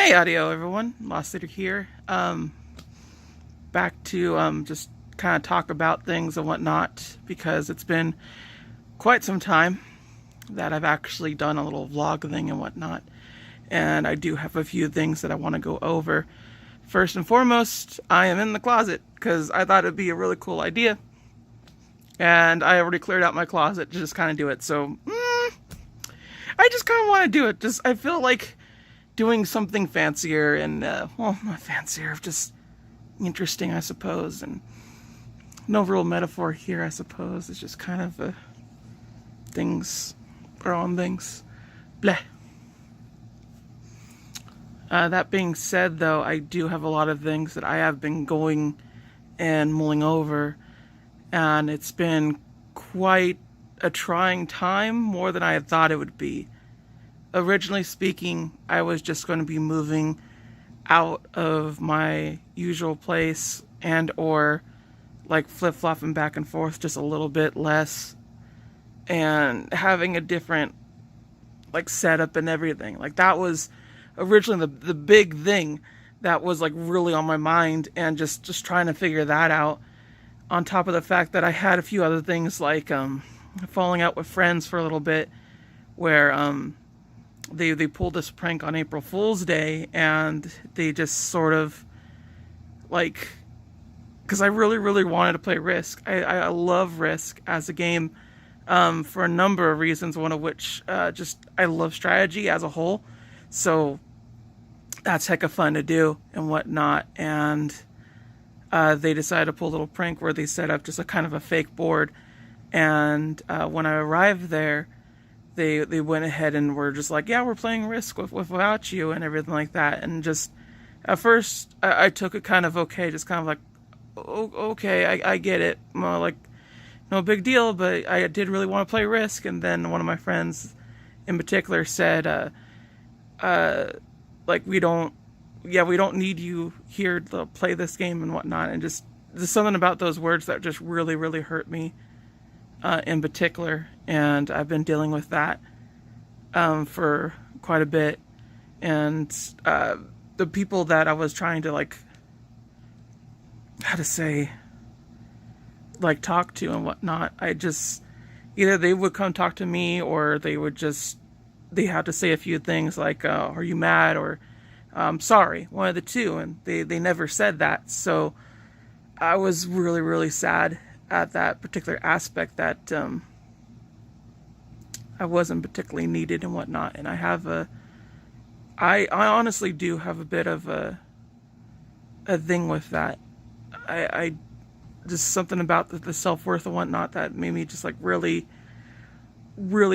Hey, audio everyone, Lost Leader here. Back to just kind of talk about things and whatnot because it's been quite some time that I've actually done a little vlog thing and whatnot, and I do have a few things that I want to go over. First and foremost, I am in the closet because I thought it'd be a really cool idea, and I already cleared out my closet to just kind of do it. So I just kind of want to do it. Just I feel like doing something fancier and, well, not fancier, just interesting, I suppose. And no real metaphor here, I suppose. It's just kind of things are on things. Bleh. That being said, though, I do have a lot of things that I have been going and mulling over, and it's been quite a trying time, more than I had thought it would be. Originally speaking, I was just going to be moving out of my usual place and or like flip-flopping back and forth just a little bit less and having a different like setup and everything. Like that was originally the big thing that was like really on my mind, and just trying to figure that out, on top of the fact that I had a few other things like falling out with friends for a little bit, where they pulled this prank on April Fool's Day, and they just sort of like, because I really wanted to play Risk. I love Risk as a game for a number of reasons, one of which just I love strategy as a whole, so that's hecka fun to do and whatnot. And they decided to pull a little prank where they set up just a kind of a fake board, and when I arrived there, they went ahead and were just like, yeah, we're playing Risk without you and everything like that. And just at first I took it kind of okay, just kind of like, okay, I get it, like no big deal, but I did really want to play Risk. And then one of my friends in particular said, like, we don't need you here to play this game and whatnot. And just there's something about those words that just really hurt me in particular, and I've been dealing with that for quite a bit. And the people that I was trying to like, how to say, like talk to and whatnot, I just, either they would come talk to me, or they had to say a few things like, are you mad, or sorry, one of the two, and they never said that. So I was really sad at that particular aspect, that I wasn't particularly needed and whatnot. And I honestly do have a bit of a thing with that. I just something about the self-worth and whatnot that made me just like really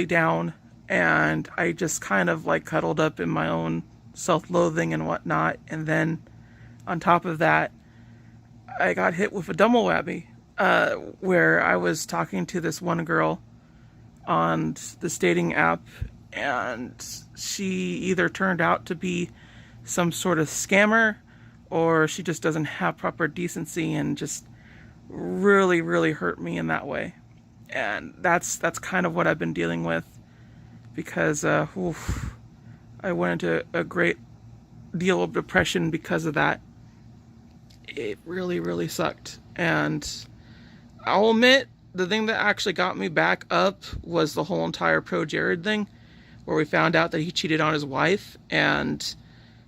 down, and I just kind of like cuddled up in my own self-loathing and whatnot. And then on top of that, I got hit with a double whammy, where I was talking to this one girl on the dating app, and she either turned out to be some sort of scammer, or she just doesn't have proper decency, and just really hurt me in that way. And that's kind of what I've been dealing with, because I went into a great deal of depression because of that. It really sucked. And I'll admit, the thing that actually got me back up was the whole entire ProJared thing, where we found out that he cheated on his wife, and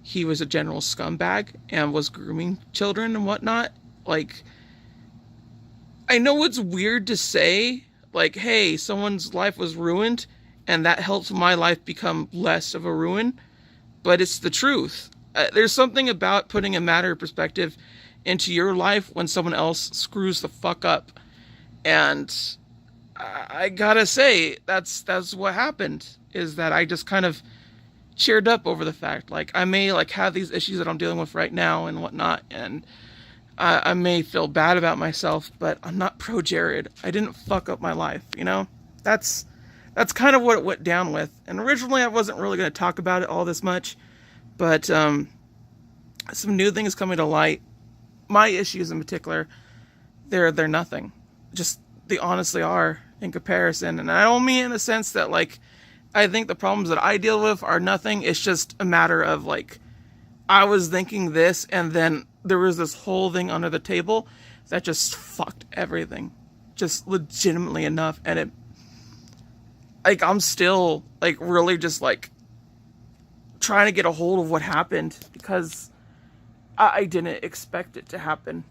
he was a general scumbag and was grooming children and whatnot. Like, I know it's weird to say, like, hey, someone's life was ruined, and that helps my life become less of a ruin, but it's the truth. There's something about putting a matter of perspective into your life when someone else screws the fuck up. And I gotta say, that's what happened, is that I just kind of cheered up over the fact, like, I may like have these issues that I'm dealing with right now and whatnot, and I may feel bad about myself, but I'm not ProJared. I didn't fuck up my life, you know? That's kind of what it went down with. And originally I wasn't really going to talk about it all this much, but some new things coming to light. My issues in particular, they're nothing. Just, they honestly are in comparison. And I don't mean in the sense that, like, I think the problems that I deal with are nothing. It's just a matter of, like, I was thinking this, and then there was this whole thing under the table that just fucked everything. Just legitimately enough. And it, like, I'm still, like, really just, like, trying to get a hold of what happened, because I didn't expect it to happen.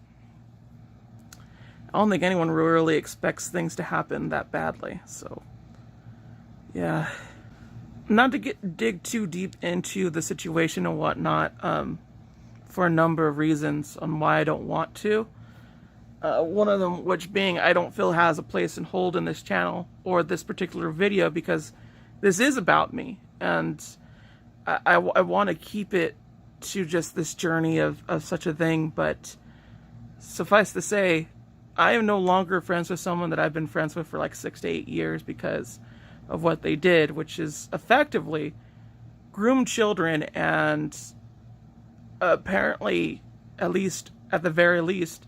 I don't think anyone really expects things to happen that badly, so, yeah. Not to dig too deep into the situation and whatnot, for a number of reasons on why I don't want to. One of them which being I don't feel has a place and hold in this channel or this particular video, because this is about me, and I want to keep it to just this journey of such a thing. But suffice to say, I am no longer friends with someone that I've been friends with for like 6 to 8 years because of what they did, which is effectively groom children and apparently, at the very least,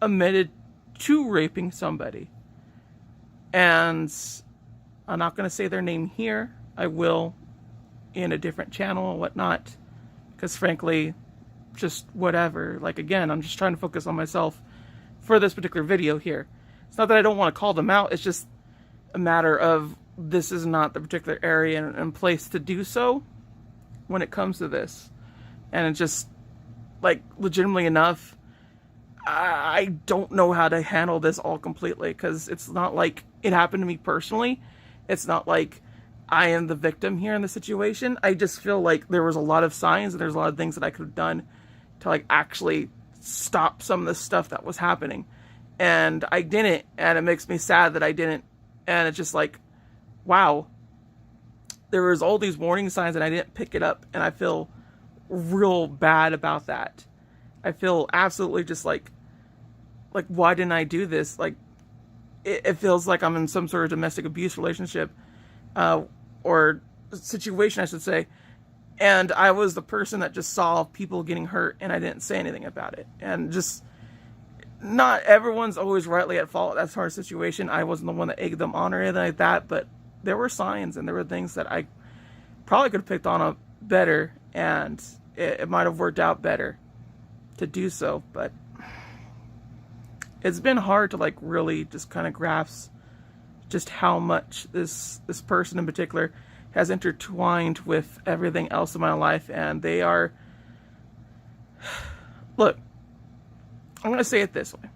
admitted to raping somebody. And I'm not going to say their name here. I will in a different channel and whatnot, because frankly, just whatever. Like, again, I'm just trying to focus on myself for this particular video here. It's not that I don't want to call them out. It's just a matter of this is not the particular area and place to do so when it comes to this. And it's just, like, legitimately enough, I don't know how to handle this all completely, because it's not like it happened to me personally. It's not like I am the victim here in the situation. I just feel like there was a lot of signs and there's a lot of things that I could have done to, like, actually stop some of the stuff that was happening. And I didn't, and it makes me sad that I didn't. And it's just like, wow, there was all these warning signs and I didn't pick it up, and I feel real bad about that. I feel absolutely just like why didn't I do this? Like, it feels like I'm in some sort of domestic abuse relationship, or situation, I should say, and I was the person that just saw people getting hurt and I didn't say anything about it. And just, not everyone's always rightly at fault. That's a hard situation. I wasn't the one that egged them on or anything like that, but there were signs and there were things that I probably could have picked on up better, and it might have worked out better to do so. But it's been hard to, like, really just kind of grasp just how much this person in particular has intertwined with everything else in my life. And they are, look, I'm going to say it this way.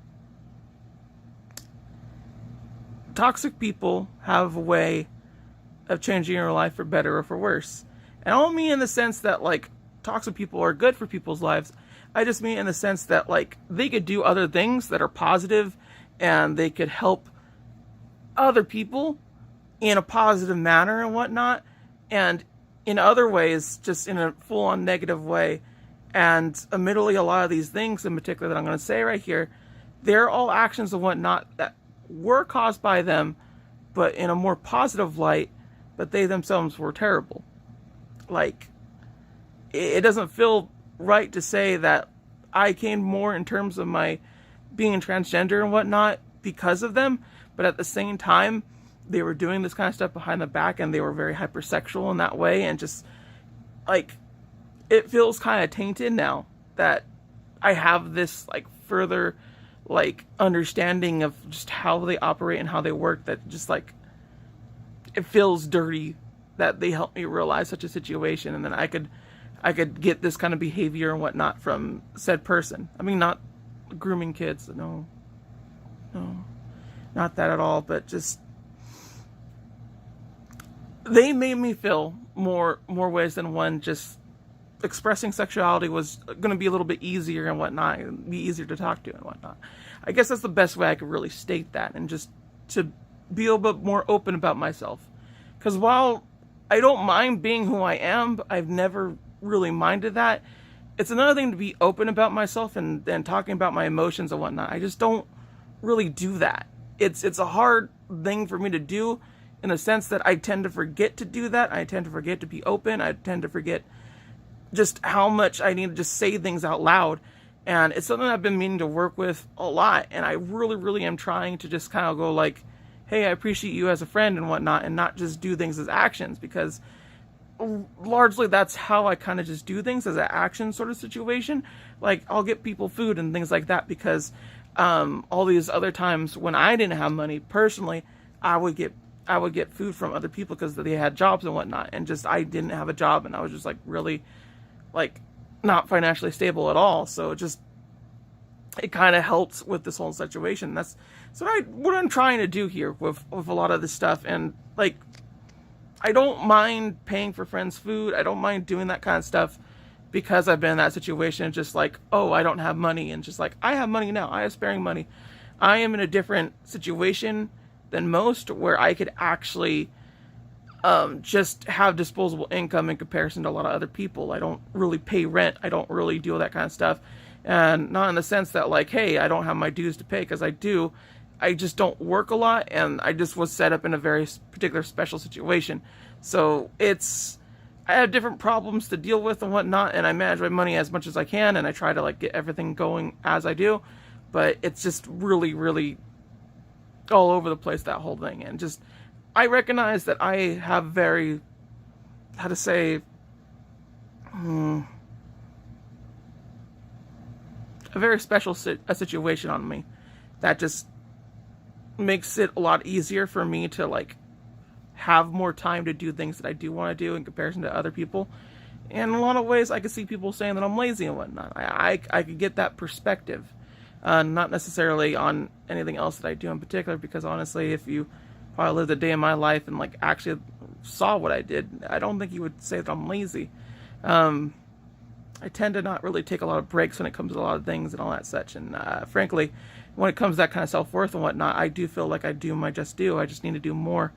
Toxic people have a way of changing your life for better or for worse. And I don't mean in the sense that, like, toxic people are good for people's lives. I just mean in the sense that, like, they could do other things that are positive and they could help other people in a positive manner and whatnot. And in other ways, just in a full-on negative way. And admittedly, a lot of these things in particular that I'm going to say right here, they're all actions and whatnot that were caused by them, but in a more positive light, but they themselves were terrible. Like, it doesn't feel right to say that I came more in terms of my being transgender and whatnot because of them, but at the same time, they were doing this kind of stuff behind the back, and they were very hypersexual in that way, and just, like, it feels kind of tainted now that I have this, like, further, like, understanding of just how they operate and how they work, that just, like, it feels dirty that they helped me realize such a situation, and then I could get this kind of behavior and whatnot from said person. I mean, not grooming kids, no, not that at all, but just, they made me feel more ways than one. Just expressing sexuality was going to be a little bit easier and whatnot, be easier to talk to and whatnot. I guess that's the best way I could really state that, and just to be a little bit more open about myself. Because while I don't mind being who I am, I've never really minded that. It's another thing to be open about myself and talking about my emotions and whatnot. I just don't really do that. It's a hard thing for me to do, in the sense that I tend to forget to do that. I tend to forget to be open. I tend to forget just how much I need to just say things out loud. And it's something I've been meaning to work with a lot. And I really, really am trying to just kind of go like, hey, I appreciate you as a friend and whatnot, and not just do things as actions. Because largely that's how I kind of just do things, as an action sort of situation. Like, I'll get people food and things like that because all these other times when I didn't have money personally, I would get food from other people because they had jobs and whatnot, and just I didn't have a job and I was just like really like not financially stable at all. So it kind of helps with this whole situation. That's what I'm trying to do here with a lot of this stuff. And like, I don't mind paying for friends' food. I don't mind doing that kind of stuff because I've been in that situation. Just like, oh, I don't have money, and just like, I have money now. I have sparing money. I am in a different situation than most, where I could actually just have disposable income in comparison to a lot of other people. I don't really pay rent. I don't really do all that kind of stuff. And not in the sense that like, hey, I don't have my dues to pay, because I do. I just don't work a lot, and I just was set up in a very particular special situation. So I have different problems to deal with and whatnot, and I manage my money as much as I can, and I try to like get everything going as I do. But it's just really, really all over the place, that whole thing. And just, I recognize that I have very, how to say, a very special situation on me that just makes it a lot easier for me to like have more time to do things that I do want to do in comparison to other people. And in a lot of ways, I could see people saying that I'm lazy and whatnot. I could get that perspective, not necessarily on anything else that I do in particular, because honestly, if you probably lived a day in my life and like actually saw what I did, I don't think you would say that I'm lazy. I tend to not really take a lot of breaks when it comes to a lot of things and all that such. And frankly, when it comes to that kind of self-worth and whatnot, I do feel like I do my just due. I just need to do more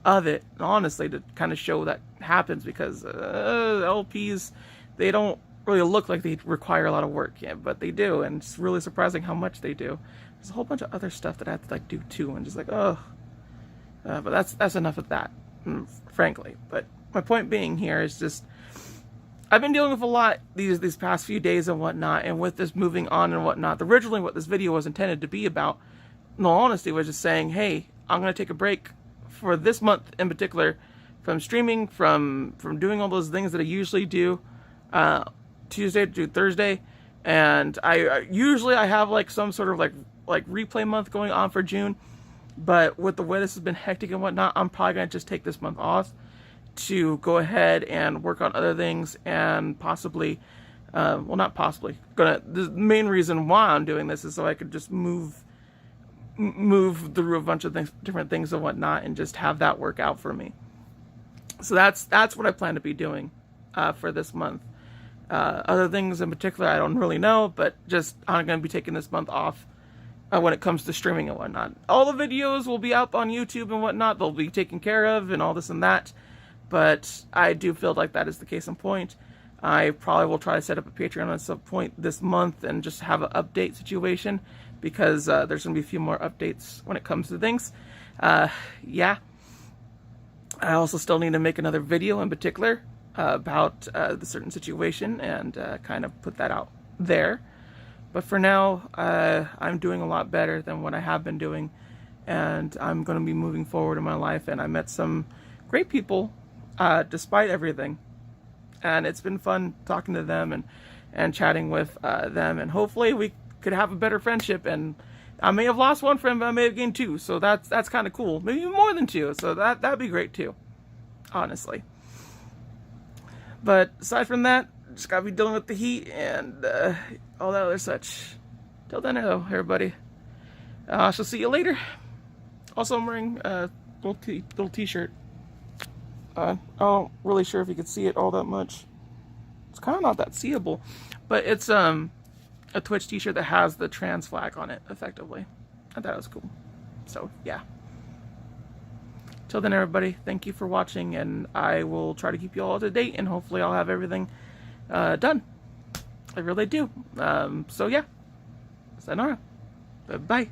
of it, honestly, to kind of show that happens, because LPs, they don't really look like they require a lot of work, yeah, but they do, and it's really surprising how much they do. There's a whole bunch of other stuff that I have to like do too, and just like, oh. But that's enough of that, frankly. But my point being here is just, I've been dealing with a lot these past few days and whatnot, and with this moving on and whatnot. Originally, what this video was intended to be about, in all honesty, was just saying, hey, I'm going to take a break for this month in particular from streaming, from doing all those things that I usually do Tuesday to Thursday. And I usually have like some sort of like replay month going on for June, but with the way this has been hectic and whatnot, I'm probably going to just take this month off to go ahead and work on other things, and possibly, well, not possibly, the main reason why I'm doing this is so I could just move through a bunch of different things and whatnot, and just have that work out for me. So that's what I plan to be doing for this month. Other things in particular, I don't really know, but just I'm going to be taking this month off when it comes to streaming and whatnot. All the videos will be up on YouTube and whatnot. They'll be taken care of and all this and that. But I do feel like that is the case in point. I probably will try to set up a Patreon at some point this month and just have an update situation, because there's going to be a few more updates when it comes to things. Yeah. I also still need to make another video in particular about the certain situation, and kind of put that out there. But for now, I'm doing a lot better than what I have been doing, and I'm going to be moving forward in my life. And I met some great people despite everything, and it's been fun talking to them and chatting with them, and hopefully we could have a better friendship. And I may have lost one friend, but I may have gained two, so that's kind of cool. Maybe more than two, so that'd be great too, honestly. But aside from that, just gotta be dealing with the heat and all that other such. Till then, though, everybody, I shall see you later. Also, I'm wearing a little t-shirt. I'm not really sure if you can see it all that much. It's kind of not that seeable, but it's a Twitch t-shirt that has the trans flag on it, effectively. I thought it was cool. So, yeah. Till then, everybody, thank you for watching, and I will try to keep you all up to date, and hopefully I'll have everything done. I really do. So, yeah. Sayonara. Bye-bye.